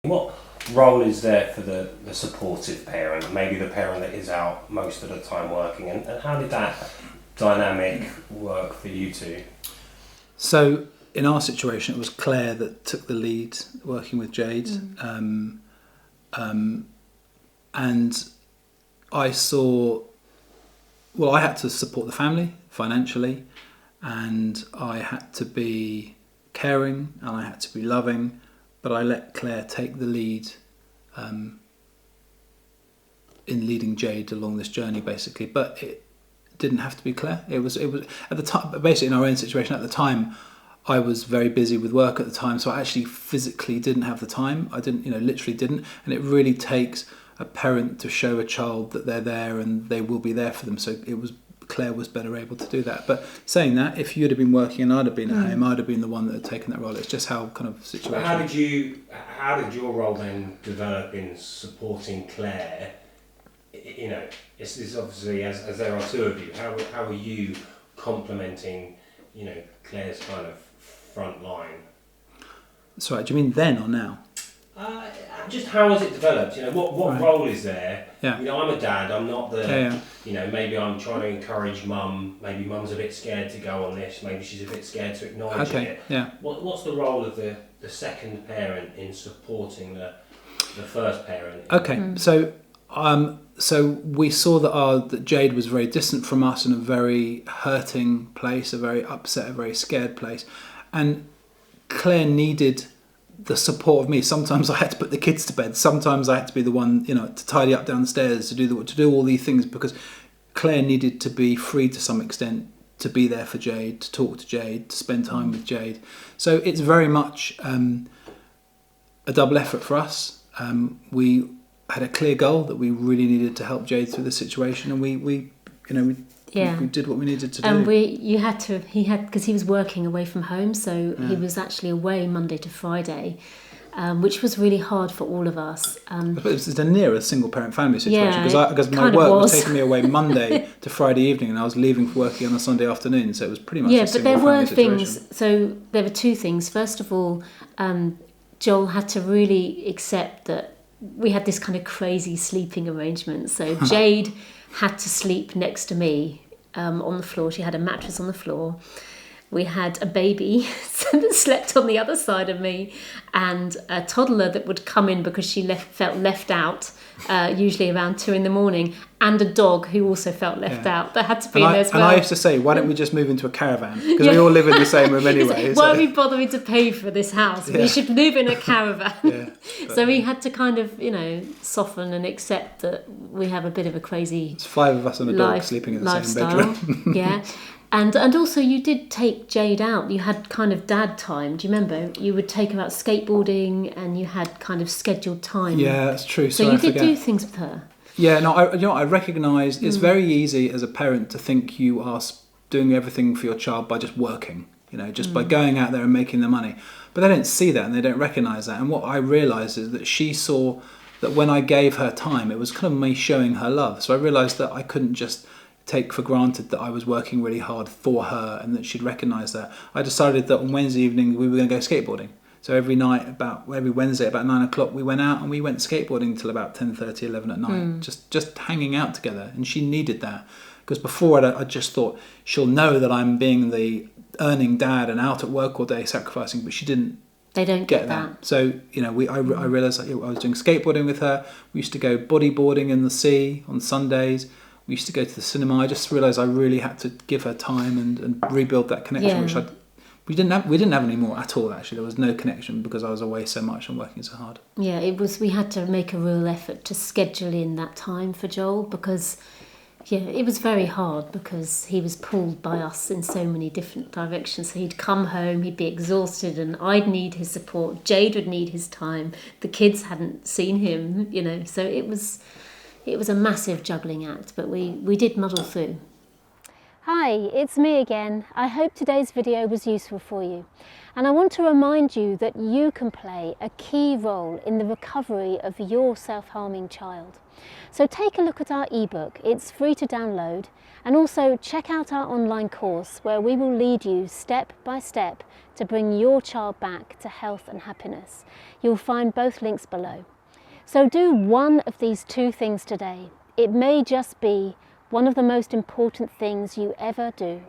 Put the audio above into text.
What role is there for the supportive parent, maybe the parent that is out most of the time working, and how did that dynamic work for you two? So in our situation, it was Claire that took the lead working with Jade. And I saw, I had to support the family financially, and I had to be caring, and I had to be loving, but I let Claire take the lead in leading Jade along this journey, basically. But it didn't have to be Claire. It was at the time, basically in our own situation at the time, I was very busy with work at the time, so I actually physically didn't have the time. I didn't, literally didn't. And it really takes a parent to show a child that they're there and they will be there for them. So Claire was better able to do that. But saying that, if you'd have been working and I'd have been at home, I'd have been the one that had taken that role. It's just how kind of situation. But how did your role then develop in supporting Claire? It's obviously as there are two of you. How are you complementing, Claire's kind of front line? Sorry, do you mean then or now? Just how has it developed? What Right. role is there? Yeah. I'm a dad. I'm not the. Yeah. Maybe I'm trying to encourage mum. Maybe mum's a bit scared to go on this. Maybe she's a bit scared to acknowledge it. Yeah. What's the role of the second parent in supporting the first parent? Okay. So we saw that Jade was very distant from us, in a very hurting place, a very upset, a very scared place, and Claire needed the support of me. Sometimes I had to put the kids to bed. Sometimes I had to be the one, to tidy up downstairs, to do all these things, because Claire needed to be free to some extent, to be there for Jade, to talk to Jade, to spend time with Jade. So it's very much a double effort for us. We had a clear goal that we really needed to help Jade through the situation, and we did what we needed to do. And he had because he was working away from home, so he was actually away Monday to Friday, which was really hard for all of us. But it was near a single parent family situation, because my kind of work was was. taking me away Monday to Friday evening, and I was leaving for working on a Sunday afternoon, so it was pretty much a but single there family were situation. things. So there were two things. First of all, Joel had to really accept that we had this kind of crazy sleeping arrangement. So Jade had to sleep next to me on the floor. She had a mattress on the floor. We had a baby that slept on the other side of me, and a toddler that would come in because she felt left out, usually around 2 a.m, and a dog who also felt left out. That had to be in there as well. And I used to say, why don't we just move into a caravan? Because we all live in the same room anyway. Why are we bothering to pay for this house? We should live in a caravan. So we had to kind of, soften and accept that we have a bit of a crazy It's 5 of us and a dog sleeping in the lifestyle. same bedroom. Yeah. And also you did take Jade out. You had kind of dad time. Do you remember? You would take her out skateboarding, and you had kind of scheduled time. Yeah, that's true. So you did do things with her. Yeah, no, I recognise it's very easy as a parent to think you are doing everything for your child by just working, just by going out there and making the money. But they don't see that and they don't recognise that. And what I realised is that she saw that when I gave her time, it was kind of me showing her love. So I realised that I couldn't just take for granted that I was working really hard for her and that she'd recognise that. I decided that on Wednesday evening we were going to go skateboarding. So every Wednesday about 9 o'clock we went out and we went skateboarding till about 10:30, 11 at night, just hanging out together. And she needed that, because before I just thought she'll know that I'm being the earning dad and out at work all day sacrificing, but she didn't. They don't get that. So I realised I was doing skateboarding with her. We used to go bodyboarding in the sea on Sundays. We used to go to the cinema. I just realised I really had to give her time and rebuild that connection, which we didn't have any more at all. Actually, there was no connection because I was away so much and working so hard. Yeah, it was. We had to make a real effort to schedule in that time for Joel, because it was very hard, because he was pulled by us in so many different directions. So he'd come home, he'd be exhausted, and I'd need his support. Jade would need his time. The kids hadn't seen him, so it was a massive juggling act, but we did muddle through. Hi, it's me again. I hope today's video was useful for you. And I want to remind you that you can play a key role in the recovery of your self-harming child. So take a look at our ebook, it's free to download, and also check out our online course where we will lead you step by step to bring your child back to health and happiness. You'll find both links below. So do one of these two things today. It may just be one of the most important things you ever do.